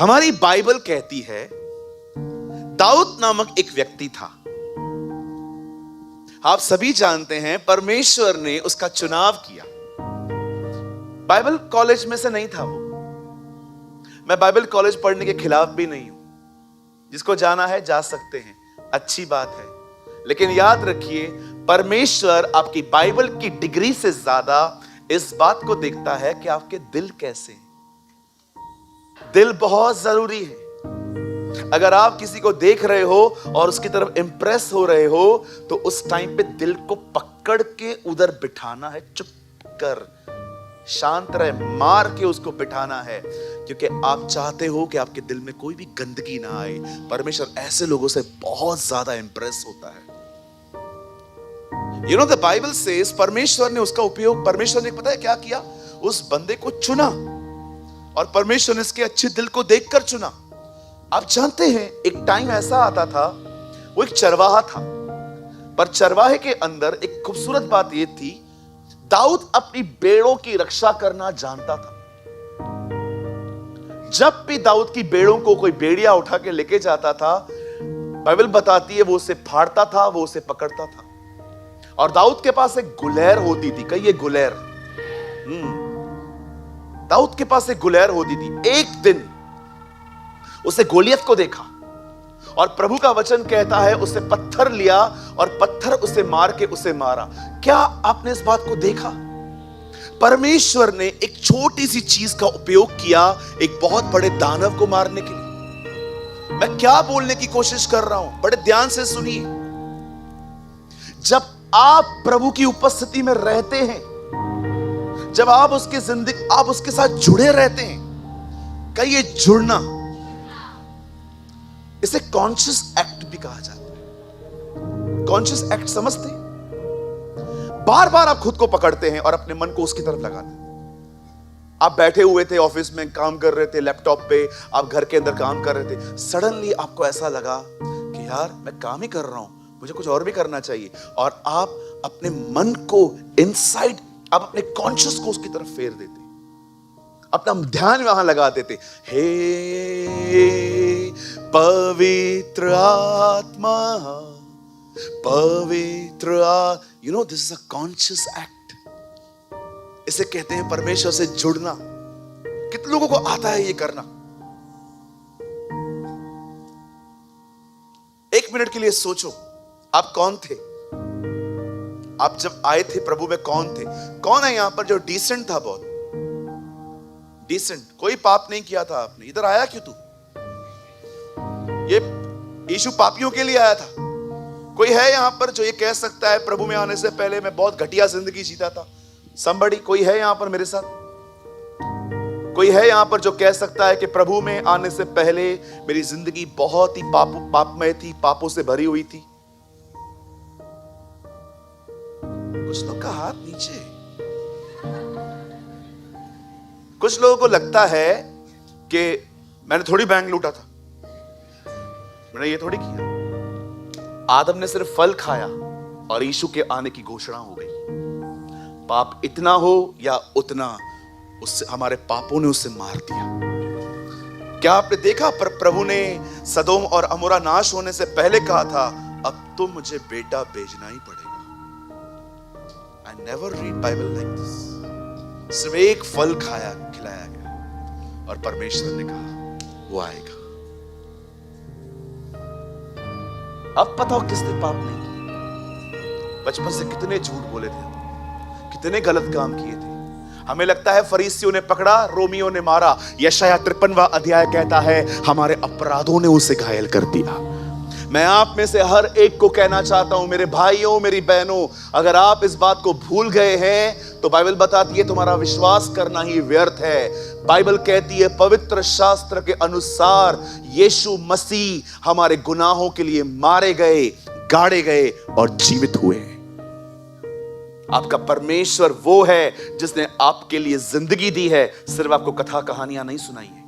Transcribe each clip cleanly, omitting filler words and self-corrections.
हमारी बाइबल कहती है दाऊद नामक एक व्यक्ति था। आप सभी जानते हैं परमेश्वर ने उसका चुनाव किया। बाइबल कॉलेज में से नहीं था वो। मैं बाइबल कॉलेज पढ़ने के खिलाफ भी नहीं हूं। जिसको जाना है जा सकते हैं, अच्छी बात है। लेकिन याद रखिए, परमेश्वर आपकी बाइबल की डिग्री से ज्यादा इस बात को देखता है कि आपके दिल कैसे हैं। दिल बहुत जरूरी है। अगर आप किसी को देख रहे हो और उसकी तरफ इंप्रेस हो रहे हो तो उस टाइम पे दिल को पकड़ के उधर बिठाना है। चुप कर, शांत रहे, मार के उसको बिठाना है, क्योंकि आप चाहते हो कि आपके दिल में कोई भी गंदगी ना आए। परमेश्वर ऐसे लोगों से बहुत ज्यादा इंप्रेस होता है। You know, the Bible says परमेश्वर ने उसका उपयोग, परमेश्वर ने पता है क्या किया? उस बंदे को चुना और परमेश्वर ने इसके अच्छे दिल को देखकर चुना। आप जानते हैं एक टाइम ऐसा आता था, वो एक चरवाहा था, पर चरवाहे के अंदर एक खूबसूरत बात यह थी, दाऊद अपनी भेड़ों की रक्षा करना जानता था। जब भी दाऊद की भेड़ों को कोई भेड़िया उठा के लेके जाता था, बाइबल बताती है वो उसे फाड़ता था, वो उसे पकड़ता था। और दाऊद के पास एक गुलेर होती थी। कहिए गुलेर। दाऊद के पास एक गुलेर होती थी। एक दिन उसे गोलियत को देखा और प्रभु का वचन कहता है उसे पत्थर लिया और पत्थर उसे मार के उसे मारा। क्या आपने इस बात को देखा? परमेश्वर ने एक छोटी सी चीज का उपयोग किया एक बहुत बड़े दानव को मारने के लिए। मैं क्या बोलने की कोशिश कर रहा हूं, बड़े ध्यान से सुनिए। जब आप प्रभु की उपस्थिति में रहते हैं, जब आप उसकी जिंदगी, आप उसके साथ जुड़े रहते हैं, कहिए जुड़ना, इसे कॉन्शियस एक्ट भी कहा जाता है। कॉन्शियस एक्ट समझते हैं? बार बार आप खुद को पकड़ते हैं और अपने मन को उसकी तरफ लगाते हैं। आप बैठे हुए थे, ऑफिस में काम कर रहे थे, लैपटॉप पे, आप घर के अंदर काम कर रहे थे, सडनली आपको ऐसा लगा कि यार मैं काम ही कर रहा हूं, मुझे कुछ और भी करना चाहिए। और आप अपने मन को इनसाइड, आप अपने कॉन्शियस को उसकी तरफ फेर देते, अपना ध्यान वहां लगा देते। हे पवित्र आत्मा, पवित्र you know, this is a conscious act. इसे कहते हैं परमेश्वर से जुड़ना। कितने लोगों को आता है ये करना? एक मिनट के लिए सोचो, आप कौन थे? आप जब आए थे प्रभु में कौन थे? कौन है यहां पर जो डिसेंट था? बहुत डिसेंट, कोई पाप नहीं किया था आपने। इधर आया क्यों तू? ये यीशु पापियों के लिए आया था। कोई है यहां पर जो ये कह सकता है प्रभु में आने से पहले मैं बहुत घटिया जिंदगी जीता था? somebody, कोई है यहां पर मेरे साथ? कोई है यहां पर जो कह सकता है कि प्रभु में आने से पहले मेरी जिंदगी बहुत ही पापमय थी, पापों से भरी हुई थी? कुछ लोग का हाथ नीचे। कुछ लोगों को लगता है कि मैंने थोड़ी बैंक लूटा था, मैंने ये थोड़ी किया। आदम ने सिर्फ फल खाया और यीशु के आने की घोषणा हो गई। पाप इतना हो या उतना, उससे हमारे पापों ने उसे मार दिया। क्या आपने देखा प्रभु ने सदोम और अमोरा नाश होने से पहले कहा था, अब तो मुझे बेटा भेजना ही पड़ेगा। I never read Bible like this। सिर्फ एक फल खिलाया गया और परमेश्वर ने कहा वो आएगा। अब पता हो किसने पाप नहीं किया? बचपन से कितने झूठ बोले थे, कितने गलत काम किए थे। हमें लगता है फरीसियों ने पकड़ा, रोमियों ने मारा। यशाया 53वां अध्याय कहता है हमारे अपराधों ने उसे घायल कर दिया। मैं आप में से हर एक को कहना चाहता हूं, मेरे भाइयों, मेरी बहनों, अगर आप इस बात को भूल गए हैं तो बाइबल बताती है तुम्हारा विश्वास करना ही व्यर्थ है। बाइबल कहती है पवित्र शास्त्र के अनुसार यीशु मसीह हमारे गुनाहों के लिए मारे गए, गाड़े गए और जीवित हुए। आपका परमेश्वर वो है जिसने आपके लिए जिंदगी दी है, सिर्फ आपको कथा कहानियां नहीं सुनाई है।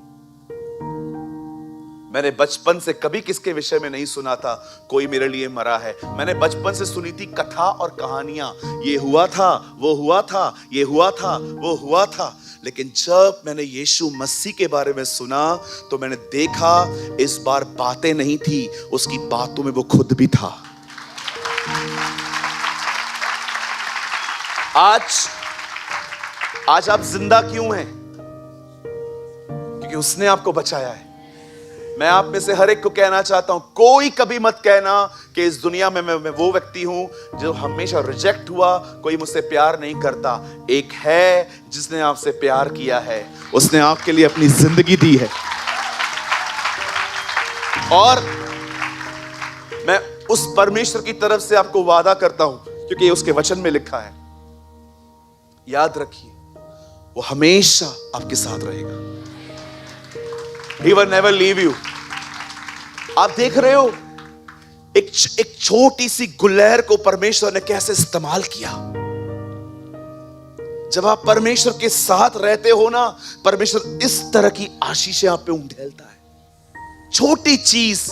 मैंने बचपन से कभी किसके विषय में नहीं सुना था कोई मेरे लिए मरा है। मैंने बचपन से सुनी थी कथा और कहानियां, ये हुआ था, वो हुआ था, ये हुआ था, वो हुआ था। लेकिन जब मैंने यीशु मसीह के बारे में सुना तो मैंने देखा इस बार बातें नहीं थी, उसकी बातों में वो खुद भी था। आज आप जिंदा क्यों हैं? क्योंकि उसने आपको बचाया है। मैं आप में से हर एक को कहना चाहता हूं, कोई कभी मत कहना कि इस दुनिया में मैं वो व्यक्ति हूं जो हमेशा रिजेक्ट हुआ, कोई मुझसे प्यार नहीं करता। एक है जिसने आपसे प्यार किया है, उसने आपके लिए अपनी जिंदगी दी है। और मैं उस परमेश्वर की तरफ से आपको वादा करता हूं, क्योंकि उसके वचन में लिखा है, याद रखिए वो हमेशा आपके साथ रहेगा। He will never leave you। आप देख रहे हो एक छोटी सी गुलहर को परमेश्वर ने कैसे इस्तेमाल किया। जब आप परमेश्वर के साथ रहते हो ना, परमेश्वर इस तरह की आशीषें आप पे उंडेलता है। छोटी चीज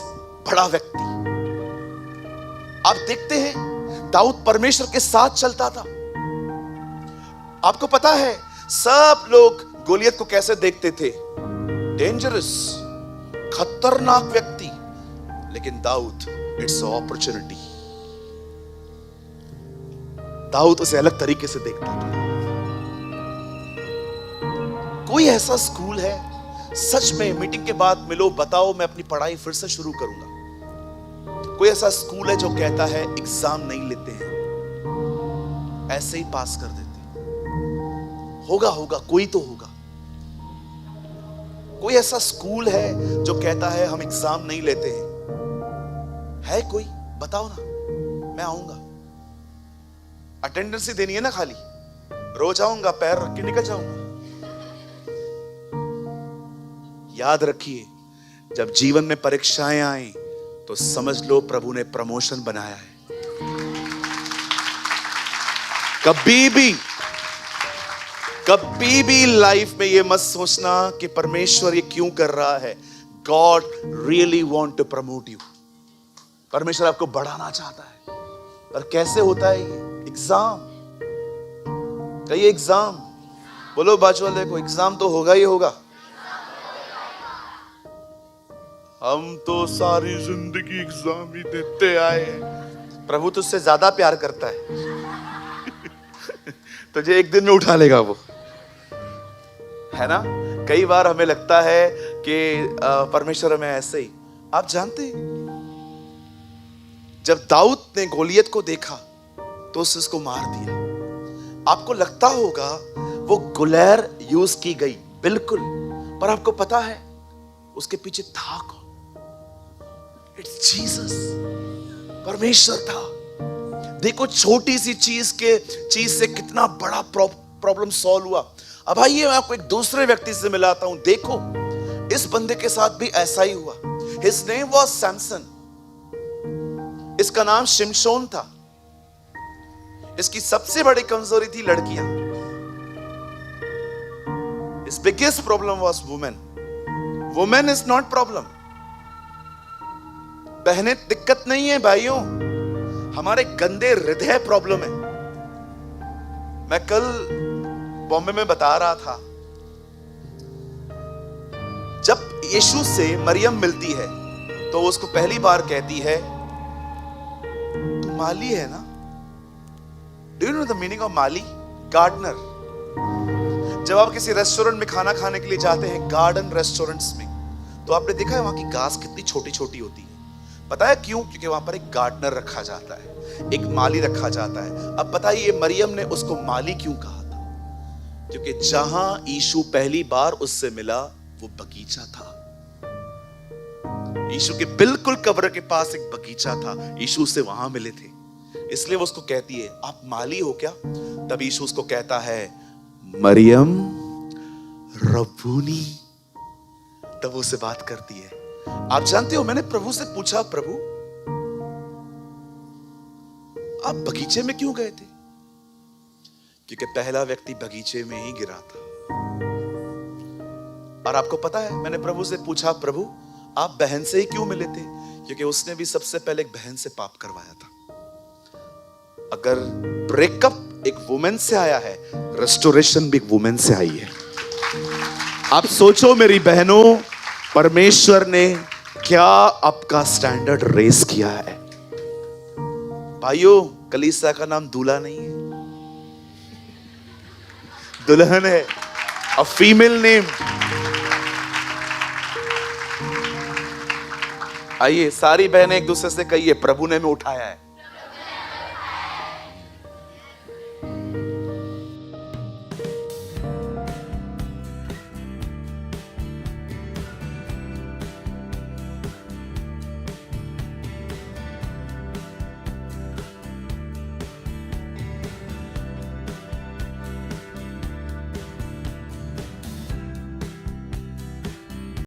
बड़ा व्यक्ति। आप देखते हैं दाऊद परमेश्वर के साथ चलता था। आपको पता है सब लोग गोलियत को कैसे देखते थे? डेंजरस, खतरनाक व्यक्ति। लेकिन दाऊद, इट्स अपॉर्चुनिटी। दाऊद उसे अलग तरीके से देखता था। कोई ऐसा स्कूल है, सच में मीटिंग के बाद मिलो, बताओ, मैं अपनी पढ़ाई फिर से शुरू करूंगा। कोई ऐसा स्कूल है जो कहता है एग्जाम नहीं लेते हैं, ऐसे ही पास कर देते हैं। होगा, कोई तो होगा। कोई ऐसा स्कूल है जो कहता है हम एग्जाम नहीं लेते हैं? है कोई? बताओ ना, मैं आऊंगा। अटेंडेंस ही देनी है ना, खाली रोज आऊंगा, पैर रख के निकल जाऊंगा। याद रखिए, जब जीवन में परीक्षाएं आए तो समझ लो प्रभु ने प्रमोशन बनाया है। कभी भी लाइफ में ये मत सोचना कि परमेश्वर ये क्यों कर रहा है। God really want to promote you. परमेश्वर आपको बढ़ाना चाहता है। पर कैसे होता है ये? एग्जाम। कहिए एग्जाम। बोलो बाजू वाले को, एग्जाम तो होगा ही होगा। हम तो सारी जिंदगी एग्जाम ही देते आए हैं। प्रभु तुझसे ज्यादा प्यार करता है। तुझे एक दिन में उठा लेगा वो, है ना? कई बार हमें लगता है कि परमेश्वर हमें ऐसे ही। आप जानते हैं, जब दाऊद ने गोलियत को देखा तो उसने उसको मार दिया। आपको लगता होगा वो गुलहर यूज की गई, बिल्कुल, पर आपको पता है उसके पीछे था कौन? It's Jesus. परमेश्वर था। देखो छोटी सी चीज से कितना बड़ा प्रॉब्लम सॉल्व हुआ। अब आइए मैं आपको एक दूसरे व्यक्ति से मिलाता हूं। देखो इस बंदे के साथ भी ऐसा ही हुआ। His name was Samson. इसका नाम शिमशोन था। इसकी सबसे बड़ी कमजोरी थी लड़कियां। His biggest problem was women. Women is not problem। बहनें दिक्कत नहीं है भाइयों, हमारे गंदे हृदय प्रॉब्लम है। मैं कल बॉम्बे में बता रहा था, जब यीशु से मरियम मिलती है तो उसको पहली बार कहती है तू माली है ना। Do you know the meaning of mali? Gardener. जब आप किसी रेस्टोरेंट में खाना खाने के लिए जाते हैं, गार्डन रेस्टोरेंट्स में, तो आपने देखा है वहां की घास कितनी छोटी छोटी होती है। पता है क्यों? क्योंकि वहां पर एक गार्डनर रखा जाता है, एक माली रखा जाता है। अब बताइए मरियम ने उसको माली क्यों कहा था? क्योंकि जहां यीशु पहली बार उससे मिला वो बगीचा था। यीशु के बिल्कुल कब्र के पास एक बगीचा था, यीशु उससे वहां मिले थे, इसलिए वो उसको कहती है आप माली हो क्या? तब यीशु उसको कहता है मरियम रब्बूनी। तब वो उससे बात करती है। आप जानते हो, मैंने प्रभु से पूछा, प्रभु आप बगीचे में क्यों गए थे? क्योंकि पहला व्यक्ति बगीचे में ही गिरा था। और आपको पता है, मैंने प्रभु से पूछा, प्रभु आप बहन से ही क्यों मिले थे? क्योंकि उसने भी सबसे पहले एक बहन से पाप करवाया था। अगर ब्रेकअप एक वुमेन से आया है, रेस्टोरेशन भी एक वुमेन से आई है। आप सोचो मेरी बहनों, परमेश्वर ने क्या आपका स्टैंडर्ड रेस किया है। भाइयों, कलीसिया का नाम दूल्हा नहीं है, दुल्हन है। A female name. आइए सारी बहनें एक दूसरे से कहिए, प्रभु ने हमें उठाया है।